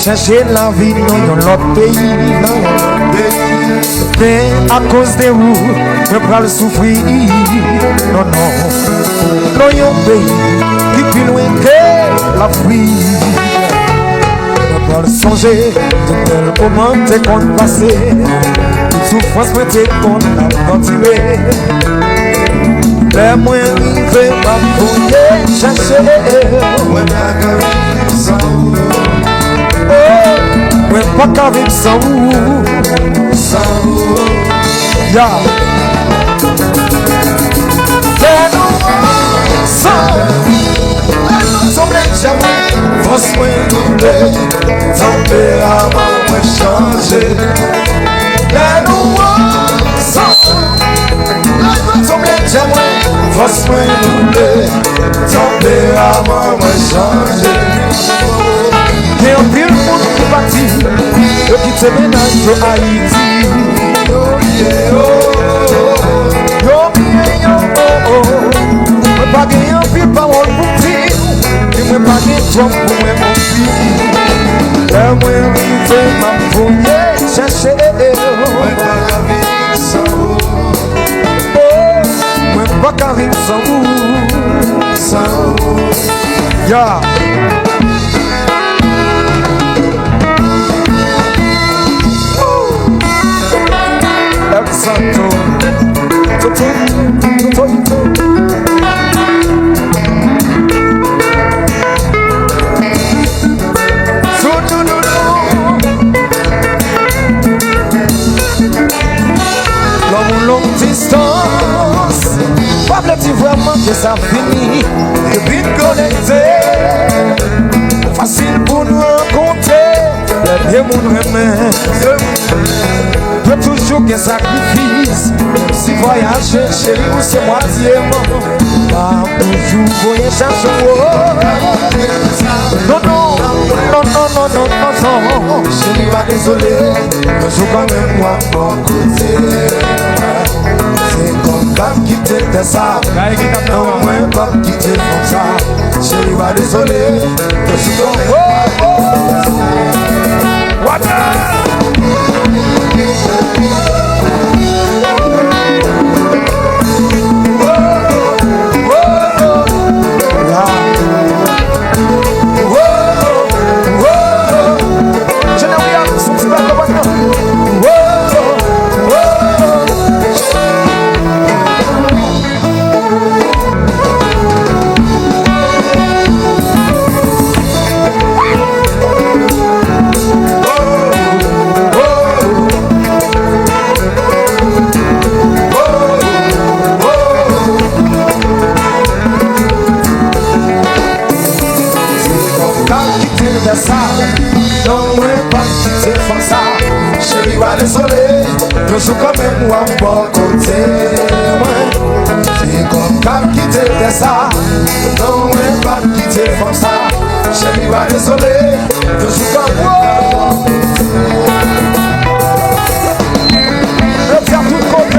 Chercher la vie dans notre pays, mais à cause de vous, je vais le souffrir. Non, non, nous un pays qui est plus loin que l'Afrique. Je vais le songer de tel moment qu'on passé, toute souffrance peut-être qu'on a continué. Les moyens arrivés, ma bouillée, chercher. Ouais, pas qu'à vivre sans vous, yeah. Vos soins doublés, tempérament moins changé. Les vos soins doublés, tempérament moins changé. Et on pile pour nous partir, yo qui te ménage au Haïti. Yo, moi pas gagner un pile parole pour dire, et moi pas gagner trop pour moi mon fils. Et moi arrivé m'a fouillé, chercher. Moi pas qu'à vivre sans vous. Moi pas qu'à vivre sans vous. Sans vous. Yeah. Santo, longue distance, pas petit vraiment que ça finit, et vite connecté, facile pour nous rencontrer, les mon remède. Peut toujours qu'il y ait sacrifice. Si voyager chérie ou c'est moitié mort, pas toujours voyer chercher. Non, non, non, non, non, non, non, non. Chérie pas désolé, je joue quand même moi mon côté. C'est comme femme qui t'était ça, non moins femme qui t'est comme ça. Chérie pas désolé, je joue quand même moi mon côté. Désolé, je suis quand même à mon côté. C'est comme Cap qui t'était ça, non, mais pas qui t'est comme ça. Chérie, va désolé, je suis comme moi. Je tiens tout côté.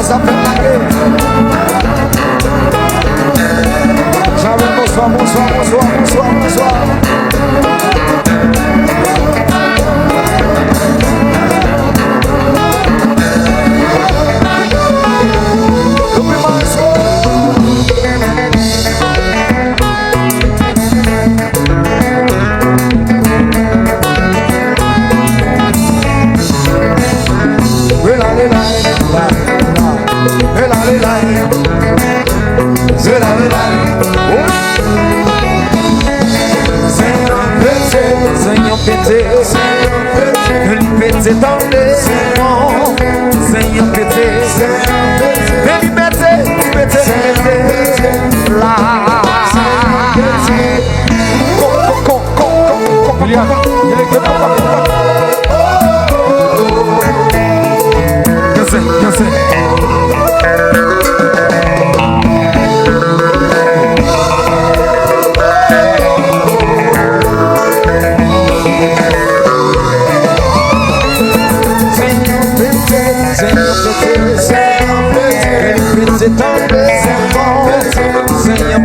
ça fait la gueule. J'arrive, bonsoir, bonsoir, bonsoir, bonsoir, bonsoir. C'est dans les Seigneur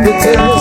pété, là.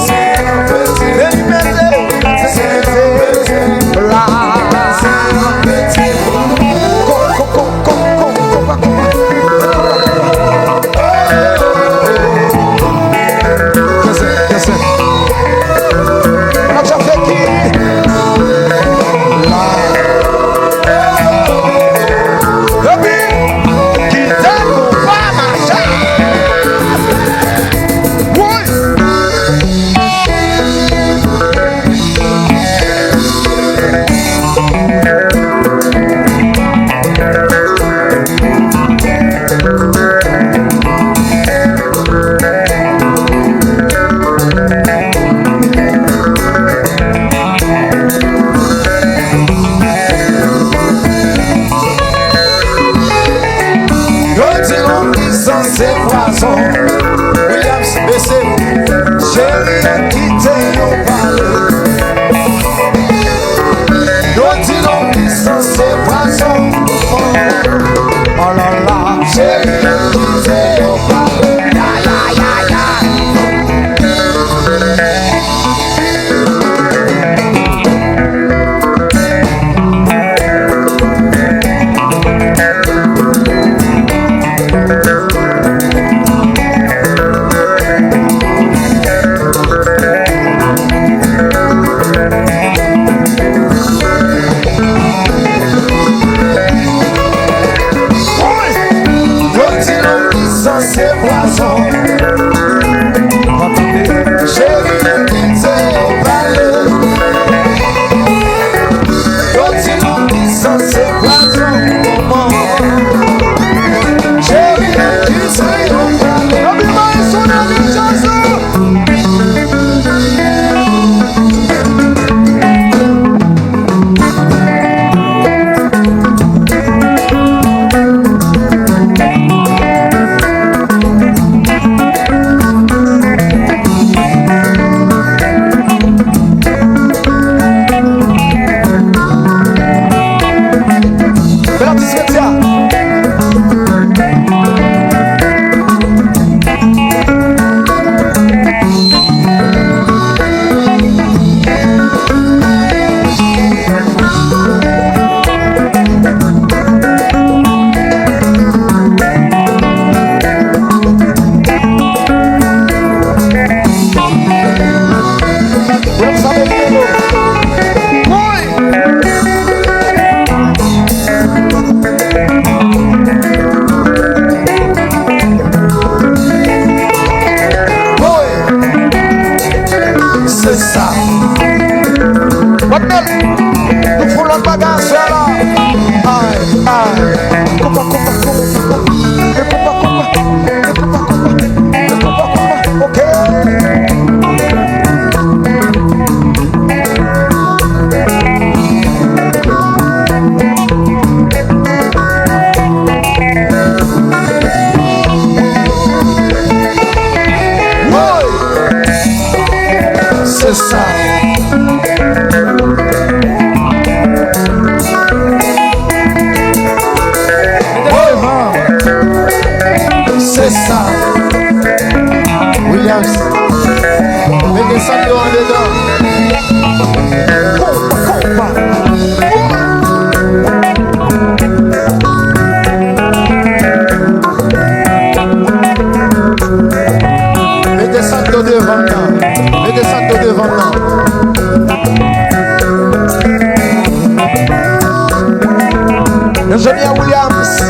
Ingénieur Williams,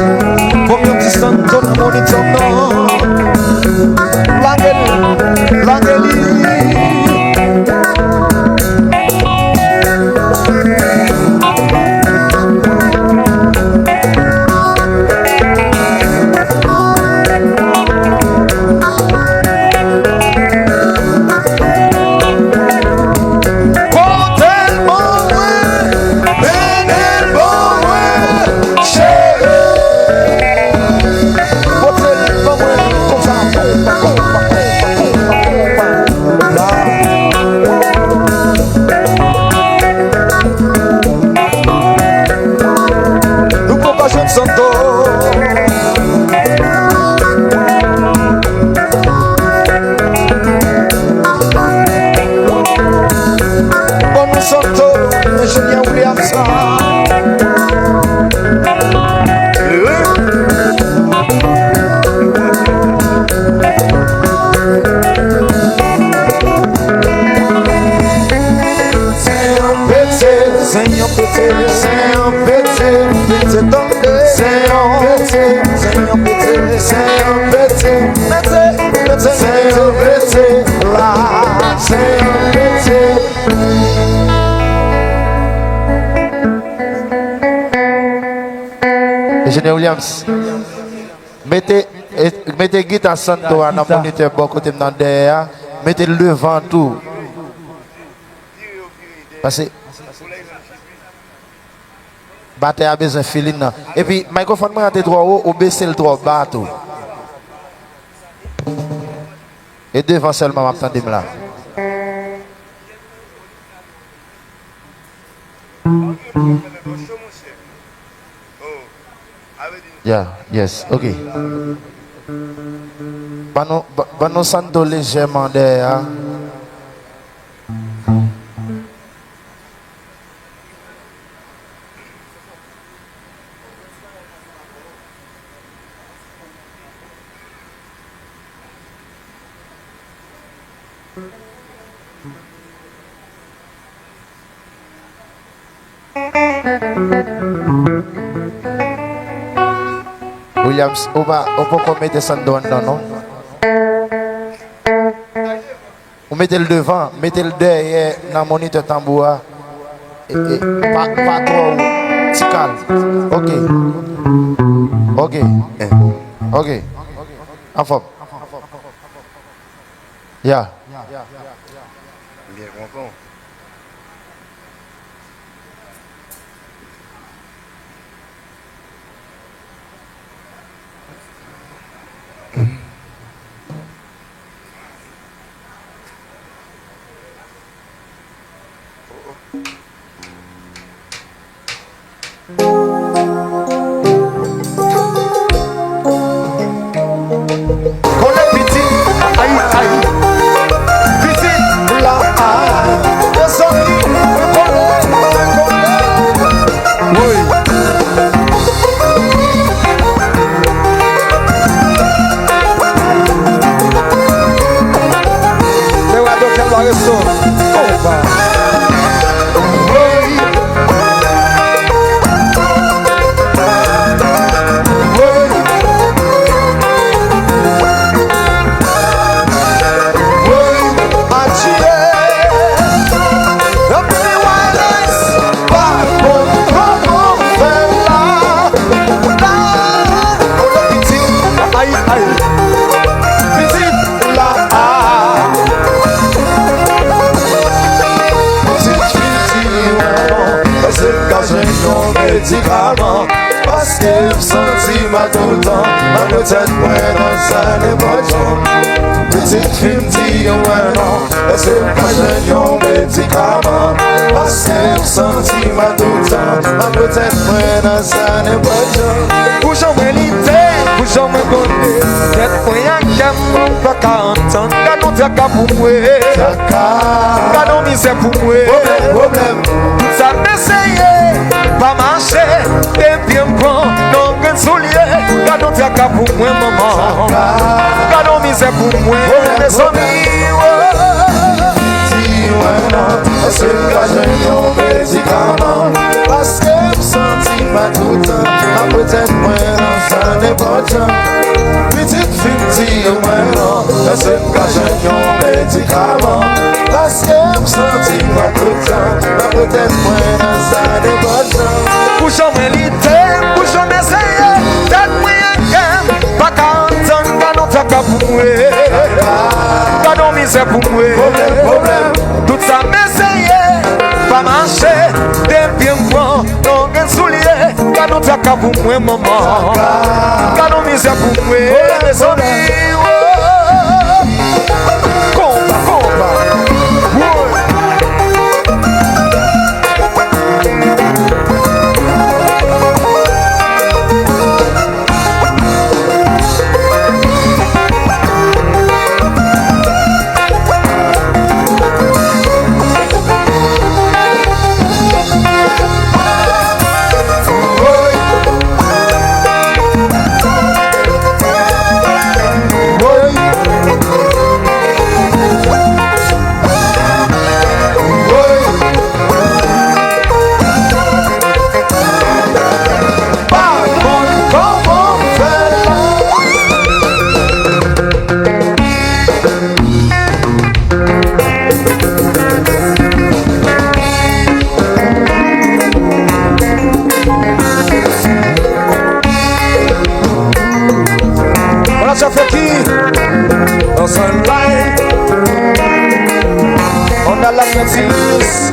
combien de temps ton moniteur non? Langeli. Ingénieur Williams, mettez guitare santo dans le moniteur bon côté derrière, mettez le devant tout. Parce que batteur a besoin de feeling. Et puis, microphone m'a été droit haut ou baisser le droit bas tout. Et devant seulement, m'attendez là. Yeah, yes, ok. Nous santo légèrement derrière. Williams, on peut mettre ça dedans, non? On mettez le devant, mettez le derrière dans le moniteur tambour. Pas trop, c'est calme. Ok. En forme. Yeah. Bien content. Parce que je sens ma tout le temps, ma petite moyenne dans sa dévotion. Petite fille me dit ouais non, parce que je prends un médicament. Parce que je sens ma tout le temps, ma petite moyenne dans sa dévotion. Pour jamais l'idée, pour jamais connaître, cette moyenne qui m'a pas qu'à entendre. Quand on t'a qu'à pour moi, quand on misère pour moi, problème, tout ça m'essayer, pas marcher. Et bien prend, non, qu'un soulier. Quand on t'a qu'à pour moi, maman. Quand on misère pour moi, mes amis. Si ouais non, c'est que j'ai un médicament. Parce que je sens pas tout le temps. Ma peut-être moins non, ça n'est pas le temps. Petite fille, moi non, c'est une cachette, un médicament. Parce que me sentis pas tout le temps. Ma peut-être moins non, ça n'est pas le temps. Bouchon milité, bouchon essayé, tête moyen, pas qu'à entendre, pas non t'as qu'à bouer. Pas non misère pour moi. Problème. Tout ça m'essayer, pas marcher, des pieds moi, non un soulier, pas non t'as qu'à pour moi, maman. Pas non misère pour moi, mes amis. Combat. Ça fait qui dans Sunlight on a la métisse.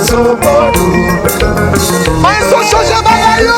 so bon Mais ils ont changé bagaille.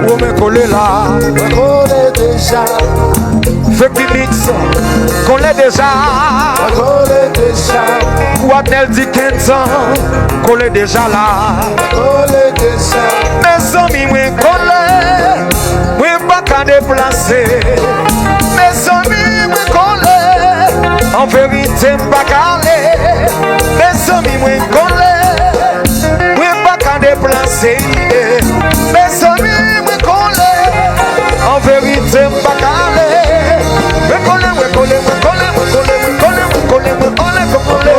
Ou me coller là, Collé déjà, fait qu'il mixe, qu'on l'est déjà. collé déjà, Watnel Dickinson, qu'on l'est déjà là. collé déjà. Mes amis, moi collé, moi pas qu'à déplacer. Mes amis, moi collé, en vérité, pas qu'à aller. Mes amis, moi collé, moi pas qu'à déplacer. Mes amis, moi collé, en vérité, pas qu'à aller. Me collé, me collé, me collé, me collé, me collé, me collé, me collé, me collé.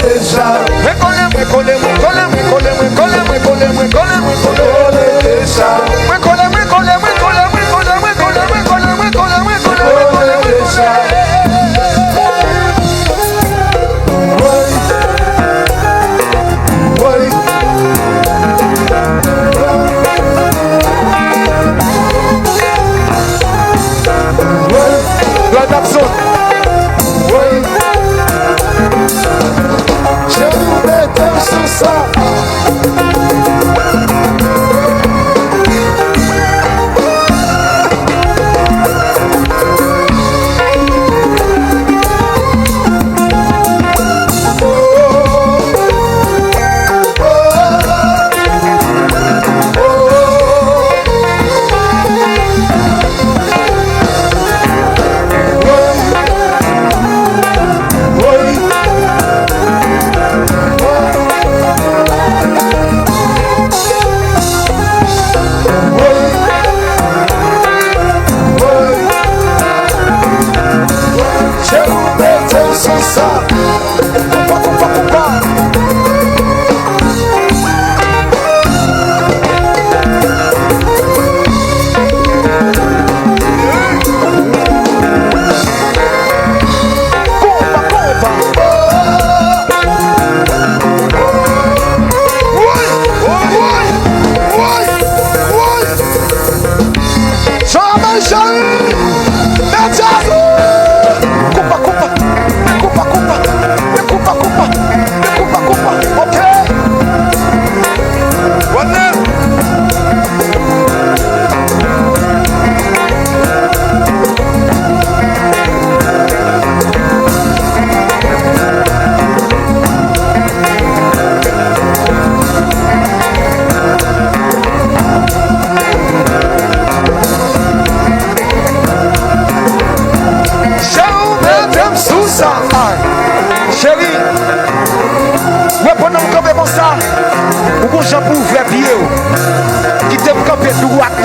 Déjà, Me collé, me collé, me collé, me collé, me collé, me collé, me collé, me collé. collé déjà, Me collé, me collé, me collé, me collé, me collé, me collé, me collé, me collé, me collé, me déjà. Oui, Lloyd Jackson, oui. Je vous mets sur ça.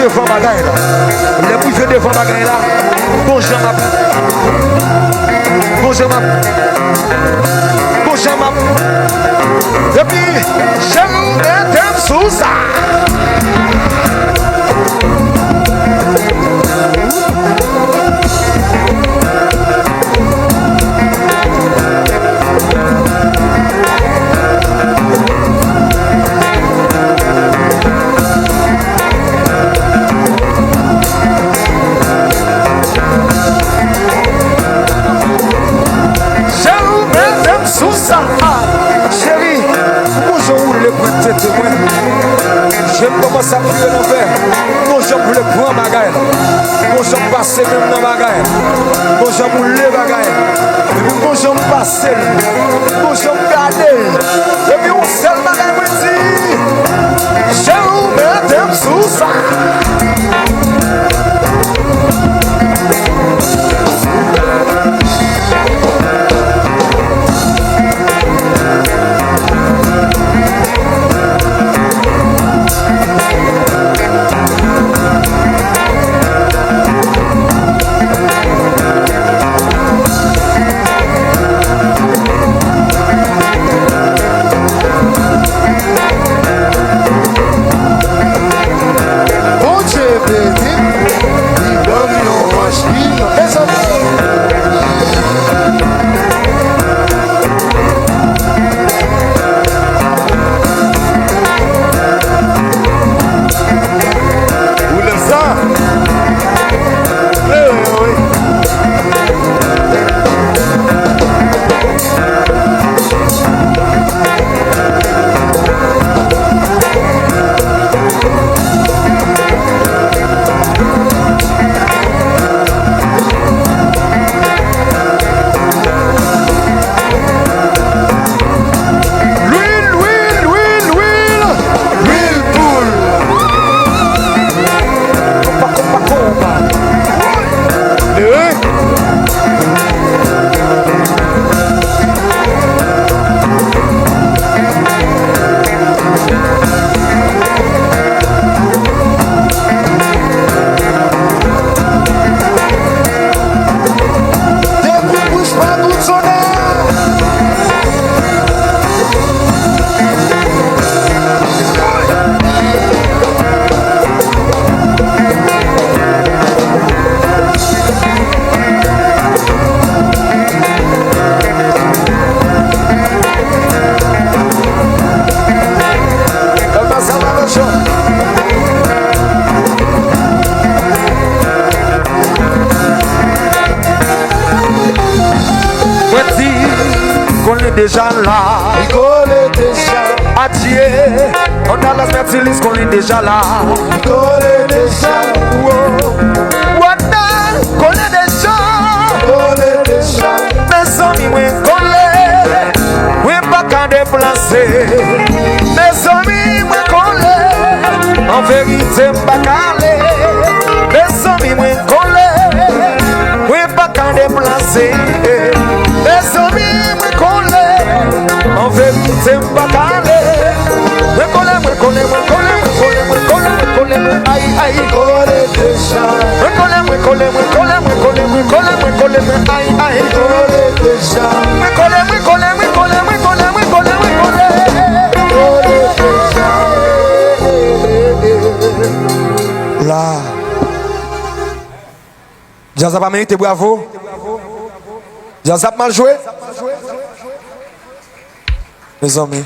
devant bagaille là. Les bouffées devant bagaille là. Bon Jean map. Bon Jean map. Bon Jean map. Et puis, j'aime être sous ça. J'aime comment ça pue l'enfer. Bon, j'aime pour le prendre bagaille. Bon, j'aime passer même dans bagaille. Bon, j'aime pour le bagaille. Bon, j'aime passer. Bon, j'aime garder. Et puis, on sait le bagaille pour dire. J'aime mettre sous ça. est déjà là. Il connaît déjà. Adieu, on a la fertilise qu'on est déjà là. Il connaît déjà. Wanda, qu'on est déjà. Il connaît déjà. Mes amis, moi, qu'on l'est. Oui, pas qu'à déplacer. Mes amis, moi, qu'on l'est. En vérité, pas qu'à aller. Mes amis, moi, qu'on l'est. Oui, pas qu'à déplacer. Mes amis, moi, qu'on l'est. En vérité, pas qu'à aller. Aïe, aïe, Il connaît déjà. aïe, aïe. Il connaît déjà. Là, Jazz a pas mérité, bravo. Jazz a mal joué. Mes amis.